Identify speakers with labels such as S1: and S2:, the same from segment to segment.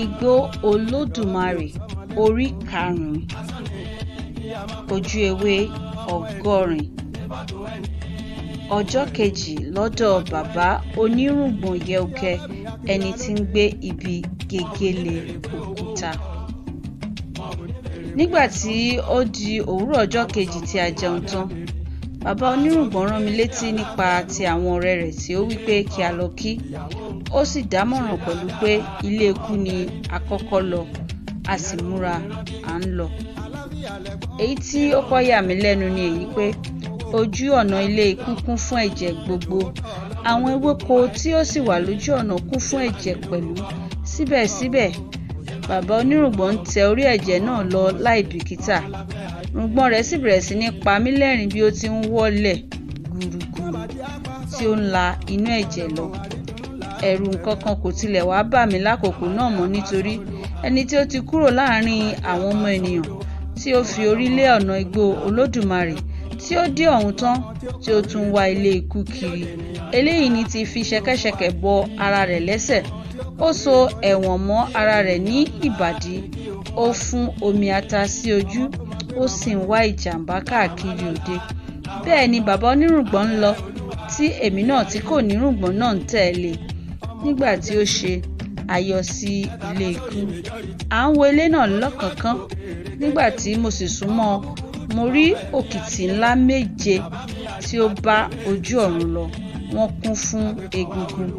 S1: Igbo Olodumare orí kaarun ojú ewé 100. Ọjọ́ kejì lọ́dọ̀ bàbá onírùngbọ̀n yẹ̀ùkẹ́ ẹni tí ń gbé ibi gègéle òkúta. Nígbà tí ó di òwúrọ̀ ọjọ́ kejì tí a jẹun tán, bàbá onírùngbọ̀n rán mi létí nípa ti àwọn ọ̀rẹ́ rẹ̀ tí ó wí pé kí a lọ kí. Ó sì dámọ̀ràn pẹ̀lú pé ilé ikú ni àkọ́kọ́ lọ, a sì múra à ń lọ. Èyí tí ó kọ́ yà mí lẹ́nu ni èyí pé ojú ọ̀nà ilé ikú kún fún ẹ̀jẹ̀ gbogbo. Àwọn ewéko tí ó sì wà lójú ọ̀nà kún fún ẹ̀jẹ̀ pẹ̀lú. Síbẹ̀síbẹ̀, bàbá onírùngbọ̀n ń tẹ orí ẹ̀jẹ̀ náà lọ láì bìkítà. Rùngbọ̀n rẹ̀ sì bẹ̀rẹ̀ sí ní pa mí lẹ́rìn bí ó ti ń wọ́lẹ̀ gùrùgùrù tí ó ń la inú ẹ̀jẹ̀ lọ. Ẹ̀rù nǹkankan kò tilẹ̀ wá bà mí lákòókò náà mọ́ nítorí ẹni tí ó ti kúrò láàrin àwọn ọmọ ènìyàn tí ó fi orí lé ọ̀nà Igbo Olodumare tí ó dé ọ̀hún tán tí ó tún wá ilé ikú kiri. Eléyìí ni ti fi ṣẹ̀kẹ̀ṣẹ̀kẹ̀ bọ ara rẹ̀ lẹ́sẹ̀. Ó so ẹ̀wọ̀n mọ́ ara rẹ̀ ní ìbàdí. Ó fún omi ata sí ojú. Ó sì ń wá ìjàmbá káàkiri òde. Bẹ́ẹ̀ ni bàbá onírùngbọ̀n ń lọ tí èmi náà tí kò nírùngbọ̀n náà ń tẹ̀lé. Nígbà tí ó ṣe àyọ sí ilé ikú, à ń wo ilé náà lọ́kànkán. Nígbà tí mo sì súnmọ́, mo rí òkìtì ńlá 7 tí ó bá ojú ọ̀run lọ. Wọ́n kún fún egungun.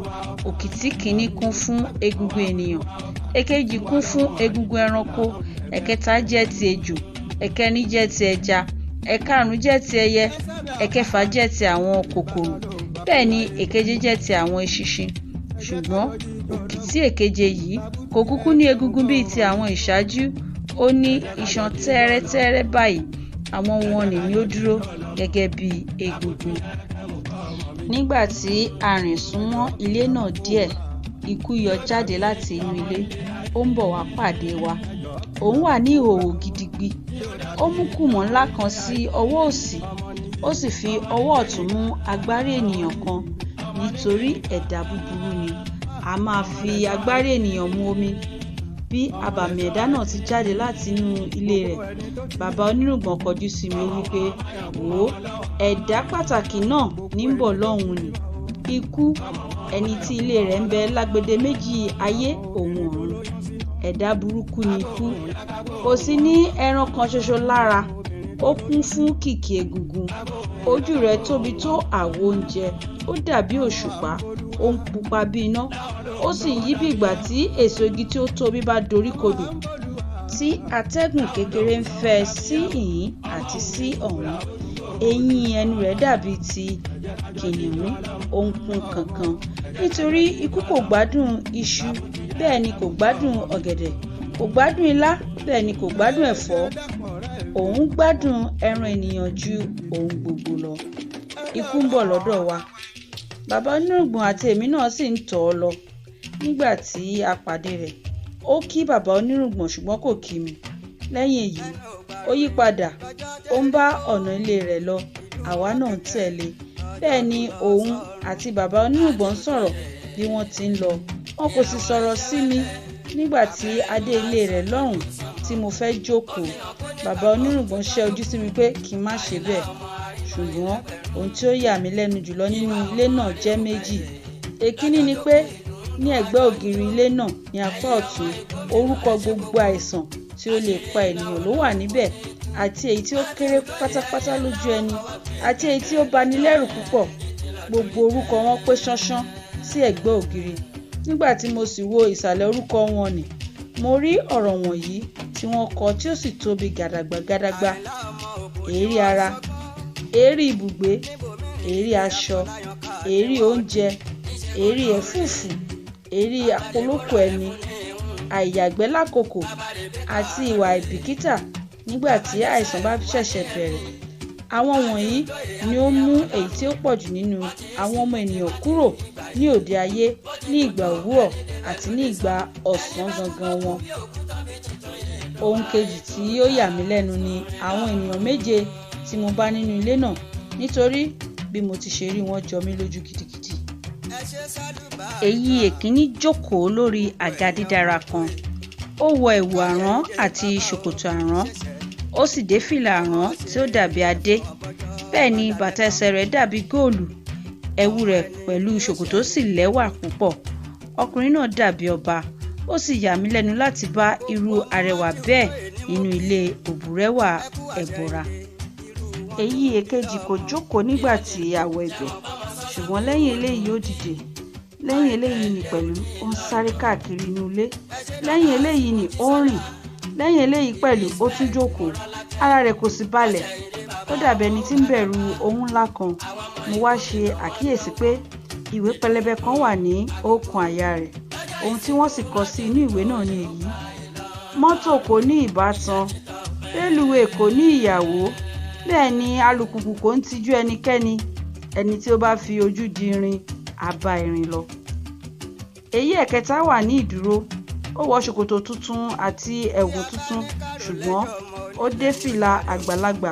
S1: Òkìtì kìíní kún fún egungun ènìyàn, èkejì kún fún egungun ẹranko, ẹ̀kẹta jẹ́ ti ejò, ẹ̀kẹrin jẹ́ ti ẹja, ẹ̀karùn jẹ́ ti ẹyẹ, ẹ̀kẹfà jẹ́ ti àwọn kòkòrò, bẹ́ẹ̀ ni èkeje jẹ́ ti àwọn eṣinṣin. Ṣùgbọ́n òkìtì èkeje yìí kò kúkú ní egungun bíi ti àwọn ìṣáájú. Ó ní iṣan tẹ́rẹ́tẹ́rẹ́ báyìí. Àwọn wọn ni ó dúró gẹ́gẹ́ bí egungun. Nígbà tí a rìn súnmọ́ ilé náà díẹ̀, ikú yọ jáde láti inú ilé. Ó ń bọ̀ wá pàdé wa. Òun wà ní ìhòòhò gidigbi. Ó mú kùmọ̀ ńlá kan sí ọwọ́ òsì. Ó sì fi ọwọ́ ọ̀tún mú agbárí ènìyàn kan. Nítorí ẹ̀dá búburú ni. A máa fi agbárí ènìyàn mu omi. Bí abàmì ẹ̀dá náà ti jáde láti inú ilé rẹ̀, bàbá onírùngbọ̀n kọjú sí mi wípé, "Wò ó, ẹ̀dá pàtàkì náà ní ń bọ̀ lọ́hùn ni. Ikú, ẹni tí ilé rẹ̀ ń bẹ lágbede méjì ayé òun ọ̀run. Ẹ̀dá burúkú ni ikú. Kò sí ní ẹran kan ṣoṣo lára. Ó kún fún kìkì egungun. Ojú rẹ̀ tóbi tó àwo oúnjẹ. Ó dàbí òṣùpá. Ó ń pupa bí iná. Ó sì ń yí bí ìgbà tí èso igi tí ó tóbi bá dorí kodò, tí atẹ́gùn kékeré ń fẹ́ sí ìhín àti sí ọ̀hún. Eyín ẹnu rẹ̀ dàbí ti kìnìún. Ó ń kún kankan. Nítorí ikú kò gbádùn iṣu, bẹ́ẹ̀ ni kò gbádùn ọ̀gẹ̀dẹ̀. Kò gbádùn ilá, bẹ́ẹ̀ ni kò gbádùn ẹ̀fọ́. Òun gbádùn ẹran ènìyàn ju ohun gbogbo lọ. Ikú ń bọ̀ lọ́dọ̀ wa. Bàbá onírùngbọ̀n àti èmi náà sì ń tọ̀ ọ́ lọ. Nígbà tí a pàdé rẹ̀, ó kí bàbá onírùngbọ̀n ṣùgbọ́n kò kí mi. Lẹ́yìn èyí, ó yí padà. Ó ń bá ọ̀nà ilé rẹ̀ lọ. Àwa náà ń tẹ̀lé. Bẹ́ẹ̀ ni òun àti bàbá onírùngbọ̀n ń sọ̀rọ̀ bí wọ́n ti ń lọ. Wọn kò sì sọ̀rọ̀ sí mi. Nígbà tí a dé ilé rẹ̀ lọ́hùn tí mo fẹ́ jókòó, bàbá onírùngbọ̀n ṣẹ́ ojú sí mi pé kí n má ṣe bẹ́ẹ̀. Ṣùgbọ́n ohun tí ó yà mí lẹ́nu jùlọ nínú ilé náà jẹ́ méjì. Èkíní ni pé ní ẹ̀gbẹ́ ògiri ilé náà ní apá ọ̀tún, orúkọ gbogbo àìsàn tí ó lè pa ènìyàn ló wà níbẹ̀, àti èyí tí ó kéré pátápátá lójú ẹni, àti èyí tí ó bani lẹ́rù púpọ̀. Gbogbo orúkọ wọn pé ṣánṣán sí ẹ̀gbẹ́ ògiri. Nígbà tí mo sì wo ìsàlẹ̀ orúkọ wọn nì, mo rí ọ̀rọ̀ wọ̀nyí tí wọ́n kọ tí ó sì tóbi gàdàgbà. Èérí ara, èérí ibùgbé, èérí aṣọ, èérí oúnjẹ, èérí ẹ̀fúùfù, èérí àpolókò ẹni, àìyàgbẹ́ lákòókò, àti ìwà àìbìkítà nígbà tí àìsàn bá ṣẹ̀ṣẹ̀ bẹ̀rẹ̀. Àwọn wọ̀nyí ni ó mú èyí tí ó pọ̀jù nínú àwọn ọmọ ènìyàn kúrò ní òde ayé ní ìgbà òwúrọ̀ àti ní ìgbà ọ̀sán gangan wọn. Ohun kejì tí ó yà mí lẹ́nu ni àwọn ènìyàn 7 tí mo bá nínú ilé náà, nítorí bí mo ti ṣe rí wọn jọ mí lójú gidigidi. Èyí èkíní jókòó lórí àga dídára kan. Ó wọ ẹ̀wù àrán àti ṣòkòtò àrán. Ó sì dé fìlà àrán tí ó dàbí adé. Bẹ́ẹ̀ ni bàtà ẹsẹ̀ rẹ̀ dàbí góòlù. Ẹ̀wù rẹ̀ pẹ̀lú ṣòkòtò sì lẹ́wà púpọ̀. Ọkùnrin náà dàbí ọba. Ó sì yà mí lẹ́nu láti bá irú arẹwà bẹ́ẹ̀ nínú ilé òbúrẹ́wà ẹ̀bọ̀ra. Èyí èkejì kò jókòó nígbà tí a wọ ibẹ̀, ṣùgbọ́n lẹ́yìn eléyìí ó dìde. Lẹ́yìn eléyìí ni pẹ̀lú ó ń sáré káàkiri inú ilé. Lẹ́yìn eléyìí ni ó ń rìn. Lẹ́yìn eléyìí pẹ̀lú ó tún jókòó. Ara rẹ̀ kò sì balẹ̀. Ó dàbí ẹni tí ń bẹ̀rù ohun ńlá kan. Mo wá ṣe àkíyèsí pé ìwé pẹlẹbẹ kan wà ní ọkàn àyà rẹ̀. Ohun tí wọ́n sì kọ sí inú ìwé náà ni èyí: mọ́tò kò ní ìbátan, rélùwé kò ní ìyàwó, bẹ́ẹ̀ ni alùpùpù kò ń tijú ẹnikẹ́ni, ẹni tí ó bá fi ojú di irin á bá irin lọ. Èyí ẹ̀kẹta wà ní ìdúró. Ó wọ ṣòkòtò tuntun àti ẹ̀wù tuntun, ṣùgbọ́n ó dé fìlà àgbàlagbà.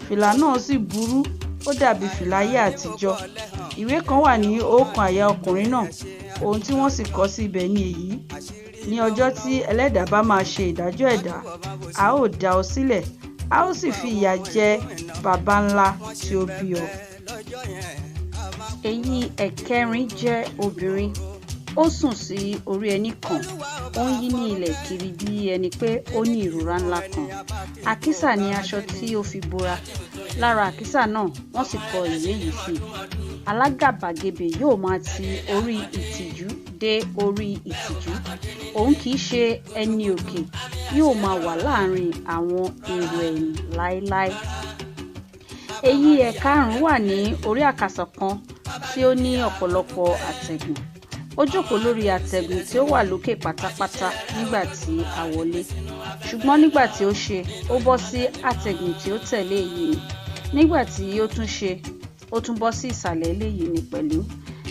S1: Fìlà náà sì burú, ó dàbí fìlà ayé àtijọ́. Ìwé kan wà ní ọkàn àyà ọkùnrin náà. Ohun tí wọ́n sì kọ sí ibẹ̀ ni èyí: ní ọjọ́ tí ẹlẹ́dàá bá máa ṣe ìdájọ́ ẹ̀dá, a ó dá ọ sílẹ̀, a ó sì fi ìyà jẹ bàbá ńlá tí ó bí ọ. Èyí ẹ̀kẹrin jẹ́ obìnrin. Ó sùn sí orí ẹní kan. Ó ń yí ní ilẹ̀ kiri bí ẹni pé ó ní ìrora ńlá kan. Àkísà ni aṣọ tí ó fi bora. Lára àkísà náà wọ́n sì kọ ìwé yìí sí: alágàbàgebè yóò máa ti orí ìtìjú dé orí ìtìjú. Òun kì í ṣe ẹni òkè, yóò máa wà láàrin àwọn èrò ẹ̀yìn láéláé. Èyí ẹ̀karùn-ún wà ní orí àkàsọ̀ kan tí ó ní ọ̀pọ̀lọpọ̀ àtẹ̀gùn. Ó jókòó lórí àtẹ̀gùn tí ó wà lókè pátápátá nígbà tí a wọlé. Ṣùgbọ́n nígbà tí ó ṣe, ó bọ́ sí àtẹ̀gùn tí ó tẹ̀lé èyí ni. Nígbà tí ó tún ṣe, ó tún bọ́ sí ìsàlẹ̀ eléyìí ni pẹ̀lú.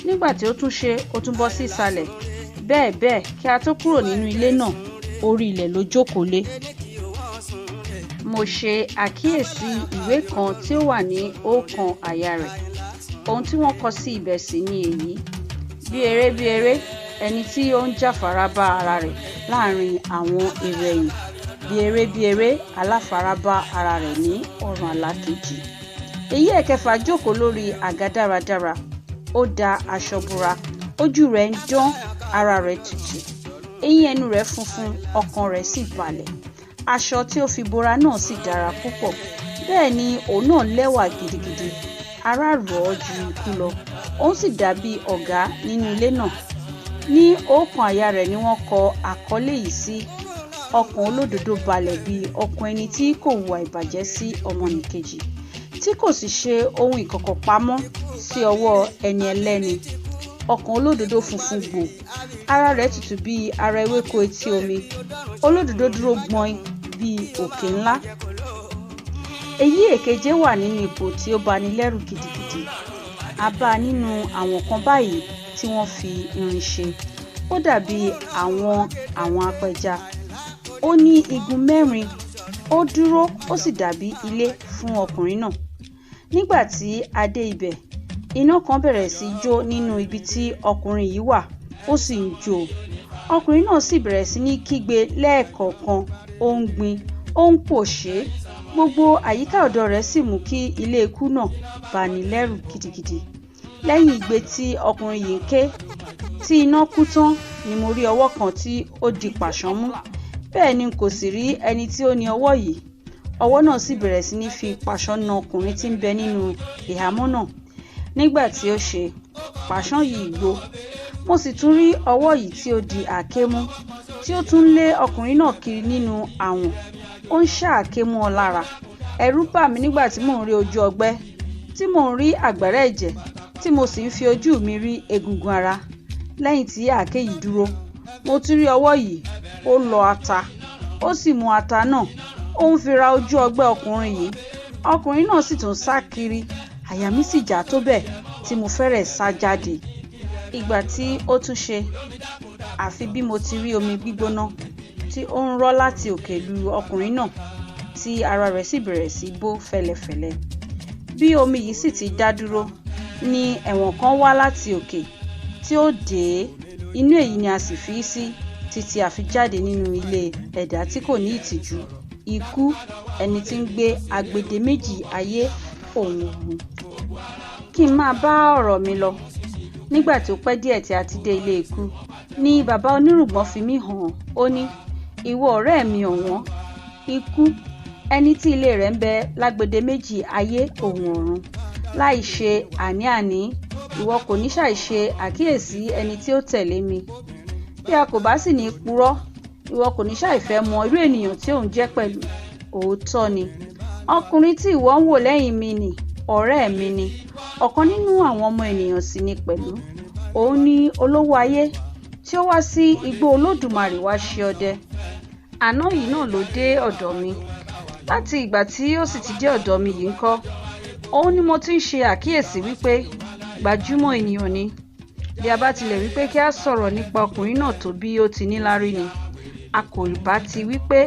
S1: Nígbà tí ó tún ṣe, ó tún bọ́ sí ìsàlẹ̀. Bẹ́ẹ̀ kí a tó kúrò nínú ilé náà, orí ilẹ̀ ló jókòó lé. Mo ṣe àkíyèsí ìwé kan tí ó wà ní ọkàn àyà rẹ̀. Ohun tí wọ́n kọ sí ibẹ̀ sì ni èyí: bí eré, ẹni tí ó ń jáfara bá ara rẹ̀ láàrin àwọn èrò ẹ̀yìn. Bí eré, aláfara bá ara rẹ̀ ní ọ̀run àlàkejì. Èyí ẹ̀kẹfà jókòó lórí àga dáradára. Ó da aṣọ bora. Ojú rẹ̀ ń dán, ara rẹ̀ tutù. Eyín ẹnu rẹ̀ funfun, ọkàn rẹ̀ sì balẹ̀. Aṣọ tí ó fi bora náà sì dára púpọ̀. Bẹ́ẹ̀ ni òun náà lẹ́wà gidigidi. Ara rọ̀ ọ́ ju ikú lọ. Òun sì dàbí ọ̀gá nínú ilé náà. Ní ọkàn àyà rẹ̀ ni wọ́n kọ àkọlé yìí sí: ọkàn olódodo balẹ̀ bí ọkàn ẹni tí kò hùwà ìbàjẹ́ sí ọmọnìkejì, tí kò sì ṣe ohun ìkọ̀kọ̀ pamọ́ sí ọwọ́ ẹni ẹlẹ́ni. Ọkàn olódodo funfun gbò, ara rẹ̀ tutù bí ara ewéko etí omi. Olódodo dúró gbọ̀n bí òkè ńlá. Èyí èkeje wà nínú ipò tí ó bani lẹ́rù gidigidi. A bá a nínú àwọn kan báyìí tí wọ́n fi irin ṣe. Ó dàbí àwọn apẹja. Ó ní igun mẹ́rin. Ó dúró, ó sì dàbí ilé fún ọkùnrin náà. Nígbà tí a dé ibẹ̀, iná kan bẹ̀rẹ̀ sí jó nínú ibi tí ọkùnrin yìí wà. Ó sì ń jó. Ọkùnrin náà sì bẹ̀rẹ̀ sí ní kígbe lẹ́ẹ̀kọ̀ọ̀kan. Ó ń gbin, ó ń pòṣé. Gbogbo àyíká ọ̀dọ̀ rẹ̀ sì mú kí ilé ikú náà bani lẹ́rù gidigidi. Lẹ́yìn igbe tí ọkùnrin yìí ń ké, tí iná kú tán, ni mo rí ọwọ́ kan tí ó di pàṣán mú. Bẹ́ẹ̀ ni kò sì rí ẹni tí ó ní ọwọ́ yìí. Ọwọ́ náà sì bẹ̀rẹ̀ sí ní fi pàṣán na ọkùnrin tí ń bẹ nínú ìhámọ́ náà. Nígbà tí ó ṣe, pàṣán yìí gbó. Mo sì tún rí ọwọ́ yìí tí ó di àáké mú, tí ó tún lé ọkùnrin náà kiri nínú àwọ̀n. Ó ń ṣá àáké mú ọ lára. Ẹ̀rù bà mí nígbà tí mò ń rí ojú ọgbẹ́, tí mò ń rí àgbàrá ẹ̀jẹ̀, tí mo sì ń fi ojú mi rí egungun ara. Lẹ́yìn tí àáké yìí dúró, mo tún rí ọwọ́ yìí. Ó lọ ata. Ó sì mú ata náà. Ó ń fi ra ojú ọgbẹ́ ọkùnrin yìí. Ọkùnrin náà sì tún sá kiri. Àyà mi sì já tó bẹ́ẹ̀ tí mo fẹ́rẹ̀ sá jáde. Ìgbà tí ó tún ṣe, àfi bí mo ti rí omi gbígbóná tí ó ń rọ́ láti òkè lu ọkùnrin náà, tí ara rẹ̀ sì bẹ̀rẹ̀ sí bó fẹ́lẹ́fẹ́lẹ́. Bí omi yìí sì ti dá dúró, ni ẹ̀wọ̀n kan wá láti òkè. tí ó dé inú èyí ni a sì fi sí títí a fi jáde nínú ilé ẹ̀dá tí kò ní ìtìjú, ikú, ẹni tí ń gbé agbede méjì ayé òun ọ̀run. Kí n máa bá ọ̀rọ̀ mi lọ. Nígbà tí ó pẹ́ díẹ̀ tí a ti dé ilé ikú ni bàbá onírùngbọ̀n fi mí hàn. Ó ní, ìwọ ọ̀rẹ́ mi ọ̀wọ́n, ikú, ẹni tí ilé rẹ̀ ń bẹ lágbede méjì ayé òun ọ̀run. Láì ṣe àní-àní, ìwọ kò ní ṣàìṣe àkíyèsí ẹni tí ó tẹ̀lé mi. Bí a kò bá sì ní purọ́, ìwọ kò ní ṣàìfẹ́ mọ irú ènìyàn tí òun jẹ́ pẹ̀lú. Òótọ́ ni. Ọkùnrin tí ìwọ ń wò lẹ́yìn mi ni, ọ̀rẹ́ mi ni. Ọ̀kan nínú àwọn ọmọ ènìyàn sì ni pẹ̀lú. Òun ni olówó ayé tí ó wá sí Igbó Olódùmarè wá ṣe ọdẹ. Àná yìí náà ló dé ọ̀dọ̀ mi. Láti ìgbà tí ó sì ti dé ọ̀dọ̀ mi yìí ńkọ́, òun ni mo ti ń ṣe àkíyèsí wípé gbajúmọ̀ ènìyàn ni. Bí a bá tilẹ̀ wípé kí a sọ̀rọ̀ nípa ọkùnrin náà tó bí ó ti níláárí ni, a kò bá ti wípé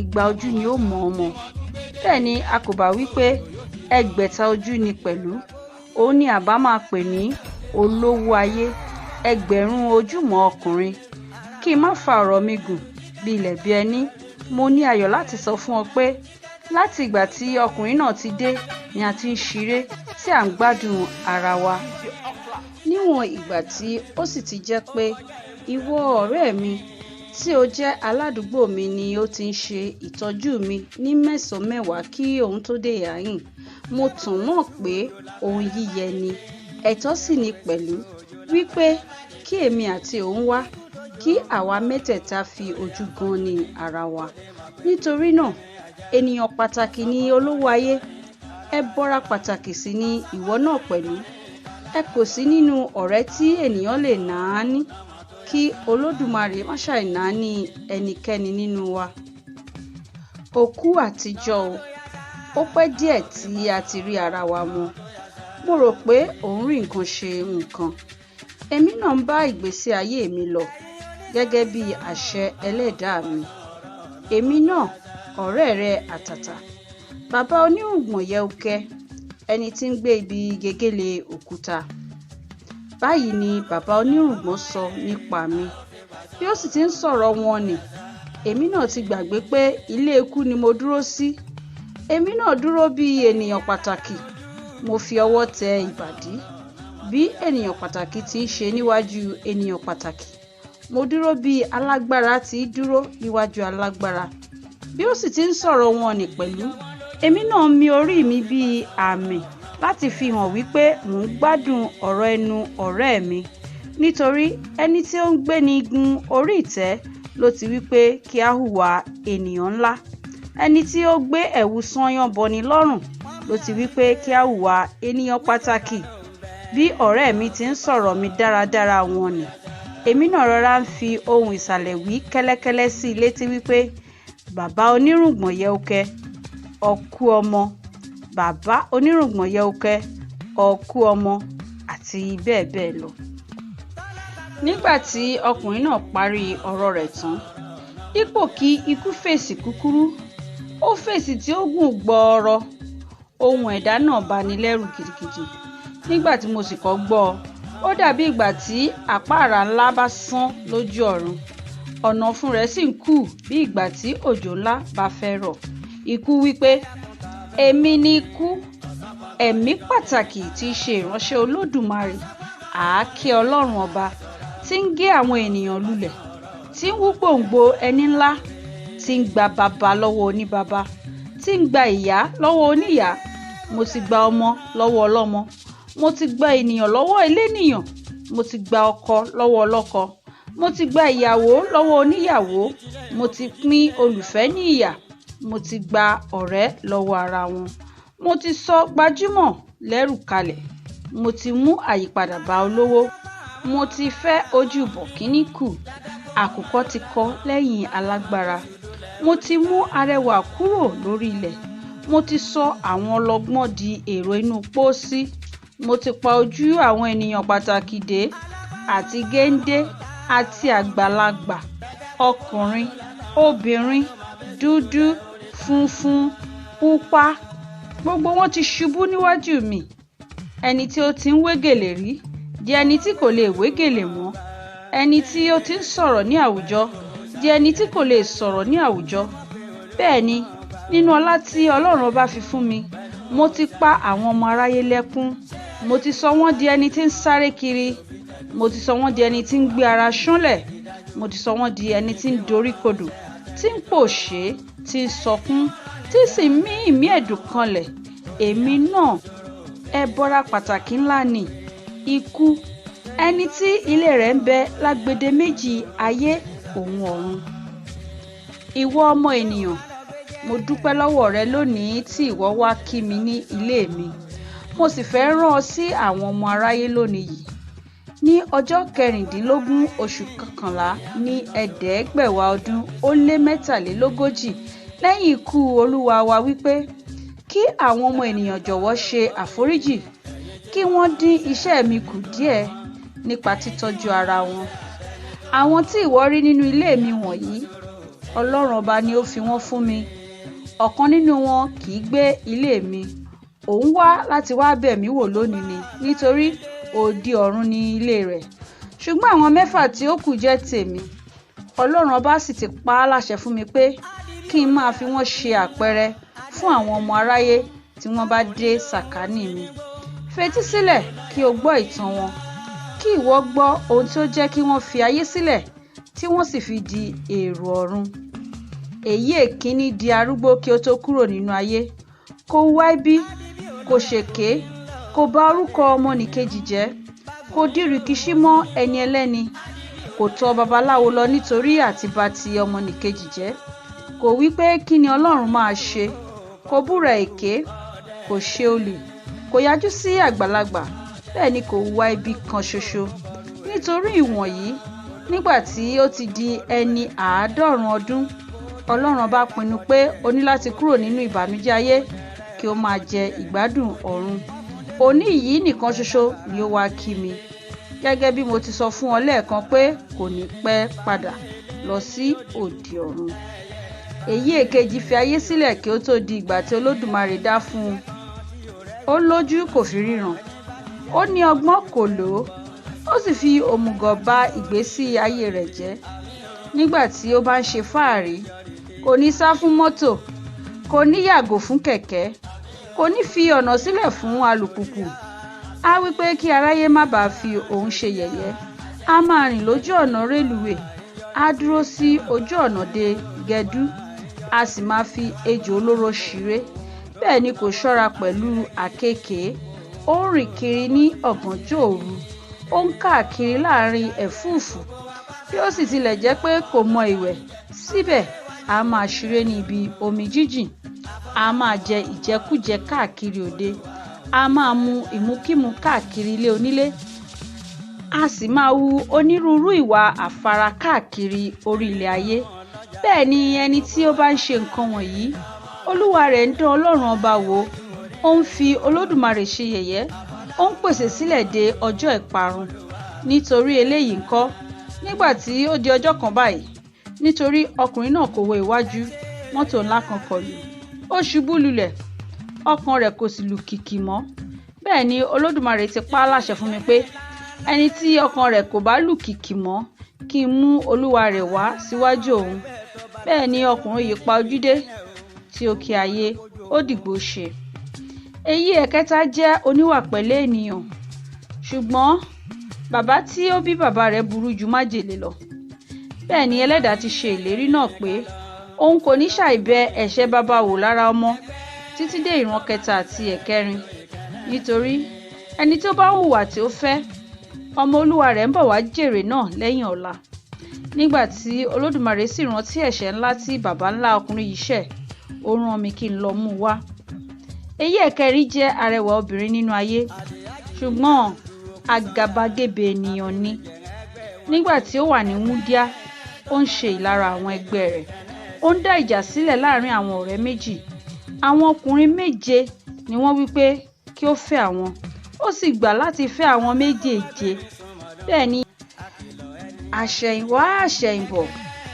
S1: ìgbà ojú ni ó mọ̀ ọmọ. Bẹ́ẹ̀ ni a kò bá wípé ẹgbẹ̀ta ojú ni pẹ̀lú. Òun ni àbá máa pè ní olówó ayé, ẹgbẹ̀rún ojúmọ́ ọkùnrin. Kí n má fa ọ̀rọ̀ mi gùn bí ilẹ̀ bí ẹní, mo ní ayọ̀ láti sọ fún ọ pé láti ìgbà tí ọkùnrin náà ti dé ni a ti ń ṣeré tí à ń gbádùn ara wa. Níwọ̀n ìgbà tí ó sì ti jẹ́ pé ìwọ ọ̀rẹ́ mi tí ó jẹ́ aládùúgbò mi ni ó ti ń ṣe ìtọ́jú mi ní mẹ́sàn-án mẹ́wàá kí òun tó dé yàyìn, mo tàn mọ̀ pé ohun yíyẹ ni, ẹ̀tọ́ sì ni pẹ̀lú wípé kí èmi àti òun wá, kí àwa mẹ́tẹ̀ẹ̀ta fi ojú gan ni ara wa. Nítorí náà, ènìyàn pàtàkì ni olówó ayé, ẹbọra pàtàkì sì ni ìwọ náà pẹ̀lú. Ẹ kò sí nínú ọ̀rẹ́ tí ènìyàn lè náání, kí Olódùmarè má ṣàì náání ẹnikẹ́ni nínú wa. Òkú àtijọ́ o, ó pẹ́ díẹ̀ tí a ti rí ara wa mọ́. Mo rò pé òun rí nǹkan ṣe nǹkan. Èmi náà ń bá ìgbésí ayé mi lọ gẹ́gẹ́ bí àṣẹ ẹlẹ́dàá mi. Èmi náà, ọ̀rẹ́ rẹ àtàtà, bàbá onírùngbọ̀n yẹukẹ, ẹni tí ń gbé ibi gègéle òkúta. Báyìí ni bàbá onírùngbọ̀n sọ nípa mi. Bí ó sì ti ń sọ̀rọ̀ wọn ni, èmi náà ti gbàgbé pé ilé ikú ni mo dúró sí. Èmi náà dúró bí ènìyàn pàtàkì. Mo fi ọwọ́ tẹ ìbàdí bí ènìyàn pàtàkì ti ń ṣe níwájú ènìyàn pàtàkì. Mo dúró bí alágbára ti dúró níwájú alágbára. Bí ó sì ti ń sọ̀rọ̀ wọn ni pẹ̀lú, èmi náà mì orí mi bí àmì láti fi hàn wípé mò ń gbádùn ọ̀rọ̀ ẹnu ọ̀rẹ́ mi. Nítorí ẹni tí ó ń gbé ní gun orí ìtẹ́ ló ti wípé kí a hùwà ènìyàn ńlá. Ẹni tí ó gbé ẹ̀wù sányán bọni lọ́rùn ló ti wípé kí a hùwà ènìyàn pàtàkì. Bí ọ̀rẹ́ mi ti ń sọ̀rọ̀ mi dáradára wọn ni, èmi náà rọra ń fi ohùn ìsàlẹ̀ wí kẹ́lẹ́kẹ́lẹ́ sí i létí wípé bàbá onírùngbọ̀n yẹukẹ, ọkú ọmọ, bàbá onírùngbọ̀n yẹukẹ, ọkú ọmọ, àti bẹ́ẹ̀ bẹ́ẹ̀ lọ. Nígbà tí ọkùnrin náà parí ọ̀rọ̀ rẹ̀ tán, dípò kí ikú fèsì kúkúrú, ó fèsì tí ó gùn gbọọrọ. Ohùn ẹ̀dá náà bani lẹ́rù gidigidi. Nígbà tí mo sì kọ́ gbọ́ ọ, ó dàbí ìgbà tí àpáàrà ńlá bá sán lójú ọ̀run. Ọ̀nà ọ̀fun rẹ̀ sì ń kù bí ìgbà tí òjò ńlá bá fẹ́ rọ̀. Ikú wípé, èmi ni ikú, ẹ̀mí pàtàkì tí í ṣe ìránṣẹ́ Olódùmarè, àáké Ọlọ́run ọba, tí ń gé àwọn ènìyàn lulẹ̀, tí ń wú gbòǹgbò ẹni ńlá, tí ń gba bàbá lọ́wọ́ oníbàbá, tí ń gba ìyá lọ́wọ́ oníyá. Mo ti gba ọmọ lọ́wọ́ ọlọ́mọ, mo ti gba ènìyàn lọ́wọ́ elénìyàn, mo ti gba ọkọ lọ́wọ́ ọlọ́kọ, mo ti gba ìyàwó lọ́wọ́ oníyàwó, mo ti pín olùfẹ́ ní ìyà, mo ti gba ọ̀rẹ́ lọ́wọ́ ara wọn, mo ti sọ gbajúmọ̀ lẹ́rù kalẹ̀, mo ti mú àyípadà bá olówó, mo ti fẹ́ ojú bọ̀kíní kù, àkùkọ ti kọ lẹ́yìn alágbára, mo ti mú arẹwà kúrò lórí ilẹ̀, mo ti sọ àwọn ọlọ́gbọ́n di èrò inú pósí, mo ti pa ojú àwọn ènìyàn pàtàkì dé, àti géńdé àti àgbàlagbà, ọkùnrin, obìnrin, dúdú, funfun, pupa, gbogbo wọn ti ṣubú níwájú mi. Ẹni tí ó ti ń wé gèlè rí, di ẹni tí kò lè wé gèlè mọ́, ẹni tí ó ti ń sọ̀rọ̀ ní àwùjọ di ẹni tí kò lè sọ̀rọ̀ ní àwùjọ. Bẹ́ẹ̀ ni, nínú ọlá tí Ọlọ́run ọba fi fún mi, mo ti pa àwọn ọmọ aráyé lẹ́kún, mo ti sọ wọ́n di ẹni tí ń sáré kiri, mo ti sọ wọ́n di ẹni tí ń gbé ara ṣánlẹ̀, mo ti sọ wọ́n di ẹni tí ń doríkodò, tí ń pòṣé, tí ń sọkún, tí sì ń mí ìmí ẹ̀dùn kanlẹ̀. Èmi náà ẹbọra pàtàkì ńlá ni ikú, ẹni tí ilé rẹ̀ ń bẹ lágbede méjì ayé òun ọ̀run. Ìwọ ọmọ ènìyàn, mo dúpẹ́ lọ́wọ́ rẹ lónìí tí ìwọ wá kí mi ní ilé mi. Mo sì fẹ́ rán ọ sí àwọn ọmọ aráyé lónìí yìí. Ní ọjọ́ 16 oṣù kọkànlá ní 1443 lẹ́yìn ikú Olúwa wa wípé kí àwọn ọmọ ènìyàn jọ̀wọ́ ṣe àforíjì, kí wọ́n dín iṣẹ́ mi kù díẹ̀ nípa títọ́jú ara wọn. Àwọn tí ìwọ rí nínú ilé mi wọ̀nyí, Ọlọ́run ọba ni ó fi wọ́n fún mi. Ọ̀kan nínú wọn kì í gbé ilé mi. Òun wá láti wá bẹ̀ mí wò lónìí ni, nítorí òde ọ̀run ni ilé rẹ̀. Ṣùgbọ́n àwọn 6 tí ó kù jẹ́ tèmi. Ọlọ́run ọba sì ti pa á láṣẹ fún mi pé kí n máa fi wọ́n ṣe àpẹẹrẹ fún àwọn ọmọ aráyé tí wọ́n bá dé sàkání mi. Fetí sílẹ̀ kí o gbọ́ ìtàn wọn, kí ìwọ gbọ́ ohun tí ó jẹ́ kí wọ́n fi ayé sílẹ̀ tí wọ́n sì fi di èrò ọ̀run. Èyí èkíní di arúgbó kí ó tó kúrò nínú ayé. Kò wá ibi, kò ṣèké, kò bà orúkọ ọmọnìkejì jẹ́, kò dìrìkíṣí mọ́ ẹni ẹlẹ́ni, kò tọ̀ babaláwo lọ nítorí àti bà ti ọmọnìkejì jẹ́, kò wí pé kí ni Ọlọ́run máa ṣe, kò búra èké, kò ṣe olè, kò yájú sí àgbàlagbà, bẹ́ẹ̀ ni kò hùwà ibi kan ṣoṣo. Nítorí ìwọ̀nyí, nígbà tí ó ti di ẹni 90 ọdún, Ọlọ́run bá pinnu pé ó ní láti kúrò nínú ìbànújẹ́ ayé kí ó máa jẹ ìgbádùn ọ̀run. Òní yìí nìkan ṣoṣo ni ó wá kí mi. Gẹ́gẹ́ bí mo ti sọ fún ọ lẹ́ẹ̀kan pé kò ní pẹ́ padà lọ sí òde ọ̀run. Èyí èkejì fi ayé sílẹ̀ kí ó tó di ìgbà tí Olódùmarè dá fún un. Ó lójú kò fi ríran, ó ní ọgbọ́n kò lò ó, ó sì fi òmùgọ̀ bà ìgbésí ayé rẹ̀ jẹ́. Nígbà tí ó bá ń ṣe fáàrí, kò ní sá fún mọ́tò, kò ní yàgò fún kẹ̀kẹ́, kò ní fi ọ̀nà sílẹ̀ fún alùpùpù. Á wí pé kí aráyé má bàa fi òun ṣe yẹ̀yẹ́. Á máa rìn lójú ọ̀nà rélùwé, á dúró sí ojú ọ̀nà de gẹdú, á sì máa fi ejò olóró ṣeré. Bẹ́ẹ̀ ni kò ṣọ́ra pẹ̀lú àkekèé. Ó ń rìn kiri ní ọ̀gànjọ́ òru, ó ń káàkiri láàrin ẹ̀fúùfù. Bí ó sì tilẹ̀ jẹ́ pé kò mọ ìwẹ̀, síbẹ̀ á máa ṣeré ní ibi omi jíjìn, á máa jẹ ìjẹkújẹ káàkiri òde, á máa mu ìmukímu káàkiri ilé onílé, á sì máa hu onírúurú ìwà àfara káàkiri orí ilẹ̀ ayé. Bẹ́ẹ̀ ni ẹni tí ó bá ń ṣe nǹkan wọ̀nyí, Olúwa rẹ̀ ń dán Ọlọ́run ọba wò, ó ń fi Olódùmarè ṣe yẹ̀yẹ́, ó ń pèsè sílẹ̀ de ọjọ́ ìparun. Nítorí eléyìí ńkọ́, nígbà tí ó di ọjọ́ kan báyìí, nítorí ọkùnrin náà kò wo iwájú, mọ́tò ńlá kan kọlù, ó ṣubú lulẹ̀, ọkàn rẹ̀ kò sì lù kìkì mọ́. Bẹ́ẹ̀ ni Olódùmarè ti pa á láṣẹ fún mi pé ẹni tí ọkàn rẹ̀ kò bá lù kìkì mọ́, kí n mú olúwa rẹ̀ wá síwájú òun. Bẹ́ẹ̀ ni ọkùnrin yìí pa ojú dé, tí ó kí ayé, ó dìgbò ṣe. Èyí ẹ̀kẹta jẹ́ oníwà pẹ̀lẹ́ ènìyàn, ṣùgbọ́n bàbá tí ó bí bàbá rẹ̀ burú ju májèlé lọ. Bẹ́ẹ̀ ni Ẹlẹ́dàá ti ṣe ìlérí náà pé òun kò ní ṣàìbẹ ẹ̀ṣẹ̀ bàbá wò lára ọmọ títí dé ìran 3 àti 4. Nítorí ẹni tí ó bá hùwà tí ó fẹ́, ọmọ olúwa rẹ̀ ń bọ̀ wá jèrè náà lẹ́yìn ọ̀la. Nígbà tí Olódùmarè sì rántí ẹ̀ṣẹ̀ ńlá tí bàbá ńlá ọkùnrin yìí ṣẹ̀, ó rán mi kí n lọ mú wá. Èyí ẹ̀kẹrin jẹ́ arẹwà obìnrin nínú ayé, ṣùgbọ́n àgàbàgebè ènìyàn ni. Nígbà tí ó wà ní wúndíá, ó ń ṣe ìlara àwọn ẹgbẹ́ rẹ̀, ó ń dá ìjà sílẹ̀ láàrin àwọn ọ̀rẹ́ méjì. Àwọn ọkùnrin 7 ni wọ́n wí pé kí ó fẹ́ àwọn, ó sì gbà láti fẹ́ àwọn 7. Bẹ́ẹ̀ ni àṣẹ̀yìnwá àṣẹ̀yìnbọ̀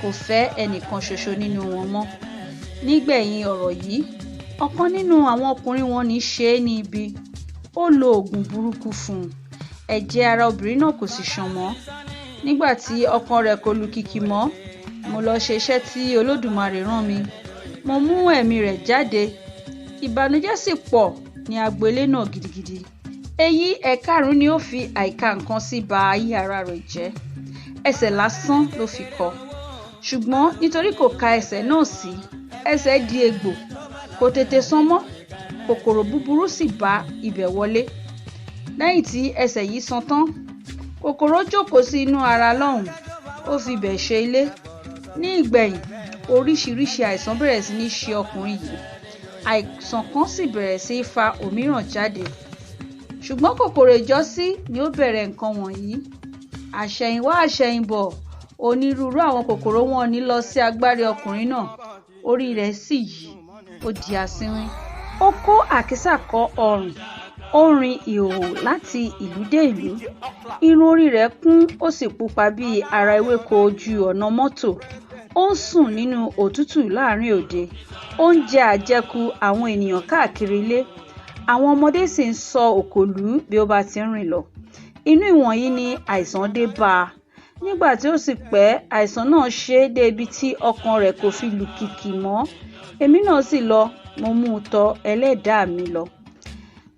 S1: kò fẹ́ ẹnìkan ṣoṣo nínú wọn mọ́. Nígbẹ̀yìn ọ̀rọ̀ yìí, ọ̀kan nínú àwọn ọkùnrin wọn ní ṣe é ní ibi, ó lo oògùn burúkú fún un. ẹ̀jẹ̀ ara obìnrin náà kò sì ṣàn mọ́. Nígbà tí ọkàn rẹ̀ kò lù kìkì mọ́, mo lọ ṣe iṣẹ́ tí Olódùmarè rán mi. Mo mú ẹ̀mí rẹ̀ jáde. Ìbànújẹ́ sì pọ̀ ní agboolé náà gidigidi. Èyí ẹ̀karùn-ún ni ó fi àìka nǹkan sí ba ayé ara rẹ̀ jẹ́. Ẹsẹ̀ lásán ló fi kọ́. Ṣùgbọ́n nítorí kò ka ẹsẹ̀ náà sí, ẹsẹ̀ di egbò. Kò tètè sán mọ́. Kòkòrò búburú sì bá ibẹ̀ wọlé. Lẹ́yìn tí ẹsẹ̀ yìí sán tán, kòkòrò jókòó sí inú ara lọ́hùn. Ó fi ibẹ̀ ṣe ilé. Ní ìgbẹ̀yìn, oríṣiríṣi àìsàn bẹ̀rẹ̀ sí ní ṣe ọkùnrin yìí. Àìsàn kan sì bẹ̀rẹ̀ sí í fa òmíràn jáde. Ṣùgbọ́n kòkòrò ìjọ́sí ni ó bẹ̀rẹ̀ nǹkan wọ̀nyí. Àṣẹ̀yìnwá àṣẹ̀yìnbọ̀, onírúurú àwọn kòkòrò wọn ní lọ sí agbárí ọkùnrin náà. Orí rẹ̀ sì yí, ó di asínwín. Ó kó àkísà kọ́ ọrùn. Ó rin ìhòòhò láti ìlú dé ìlú. Irun orí rẹ̀ kún, ó sì pupa bí ara ewéko ojú ọ̀nà mọ́tò. Ó ń sùn nínú òtútù láàrin òde. Ó ń jẹ àjẹkù àwọn ènìyàn káàkiri ilé. Àwọn ọmọdé sì ń sọ òkòlù bí ó bá ti ń rìn lọ. Inú ìwọ̀nyí ni àìsàn dé bá a. Nígbà tí ó sì pẹ́, àìsàn náà ṣe é dé ibi tí ọkàn rẹ̀ kò fi lù kìkì mọ́. Èmi náà sì lọ, mo mú un tọ ẹlẹ́dàá mi lọ.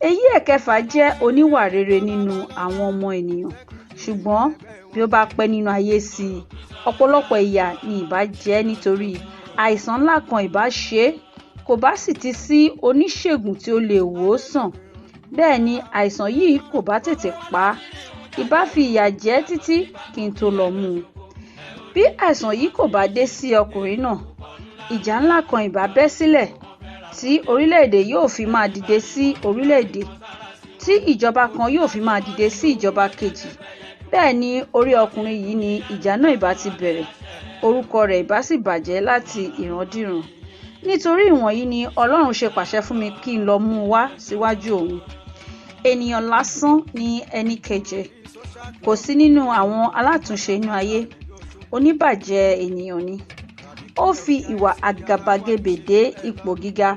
S1: Èyí ẹ̀kẹfà jẹ́ oníwà rere nínú àwọn ọmọ ènìyàn. Ṣùgbọ́n bí ó bá pẹ́ nínú ayé sí i, ọ̀pọ̀lọpọ̀ ìyà ni ìbá jẹ́ nítorí àìsàn ńlá kan ìbá ṣe é. Kò bá sì ti sí oníṣègùn tí ó lè wò ó sàn. Bẹ́ẹ̀ ni àìsàn yìí kò bá tètè pa á. Ìbá fi ìyà jẹ títí kí n tó lọ mú un. Bí àìsàn yìí kò bá dé sí ọkùnrin náà, ìjà ńlá kan ìbá bẹ́ sílẹ̀ tí orílẹ̀-èdè yóò fi máa dìde sí orílẹ̀-èdè, tí ìjọba kan yóò fi máa dìde sí ìjọba kejì. Bẹ́ẹ̀ ni orí ọkùnrin yìí ni ìjà náà ìbá ti bẹ̀rẹ̀. Orúkọ rẹ̀ ìbá sì bàjẹ́ láti ìrandíran. Nítorí ìwọ̀nyí ni Ọlọ́run ṣe pàṣẹ fún mi kí n lọ mú un wá síwájú òun. Ènìyàn lásán ni ẹni kẹjẹ. Kò sí nínú àwọn alátúnṣe inú ayé. Oníbàjẹ́ ènìyàn ni. Ó fi ìwà àgàbàgebè dé ipò gíga.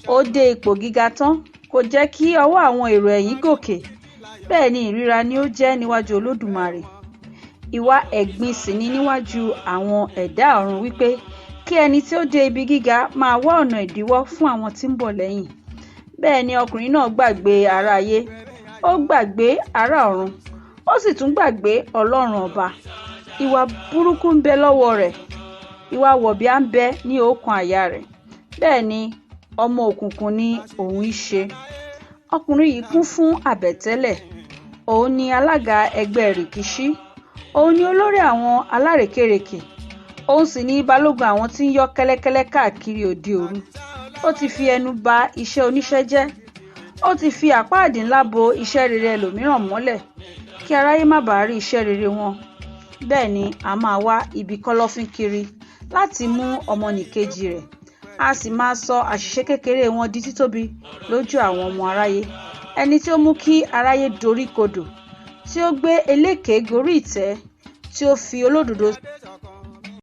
S1: Ó dé ipò gíga tán, kò jẹ́ kí ọwọ́ àwọn èrò ẹ̀yìn gòkè. Bẹ́ẹ̀ ni ìríra ni ó jẹ́ níwájú Olódùmarè. Ìwà ẹ̀gbin sì ni níwájú àwọn ẹ̀dá ọ̀run wípé kí ẹni tí ó dé ibi gíga máa wá ọ̀nà ìdíwọ́ fún àwọn tí ń bọ̀ lẹ́yìn. Bẹ́ẹ̀ ni ọkùnrin náà gbàgbé ará ayé. Ó gbàgbé ará ọ̀run. Ó sì tún gbàgbé Ọlọ́run ọba. Ìwà burúkú ń bẹ lọ́wọ́ rẹ̀. Ìwà wọ̀bìà ń bẹ ní ọkàn àyà rẹ̀. Bẹ́ẹ̀ ni ọmọ òkùnkùn ni òun í ṣe. Ọkùnrin yìí kún fún àbẹ̀tẹ́lẹ̀. Òun ni alága ẹgbẹ́ rìkíṣí. Òun ni olórí àwọn alárèékérekè. Òun sì ni balógun àwọn tí ń yọ́ kẹ́lẹ́kẹ́lẹ́ káàkiri òde òru. Ó ti fi ẹnu ba iṣẹ́ oníṣẹ́ jẹ́. Ó ti fi àpáàdì ńlá bo iṣẹ́ rere ẹlòmíràn mọ́lẹ̀ kí aráyé má bàa rí iṣẹ́ rere wọn. Bẹ́ẹ̀ ni a máa wá ibi kọ́lọ́fín kiri láti mú ọmọnìkejì rẹ̀. A sì máa sọ àṣìṣe kékeré wọn di títóbi lójú àwọn ọmọ aráyé. Ẹni tí ó mú kí aráyé dorí kodò, tí ó gbé eléké gorí ìtẹ́, tí ó fi olódodo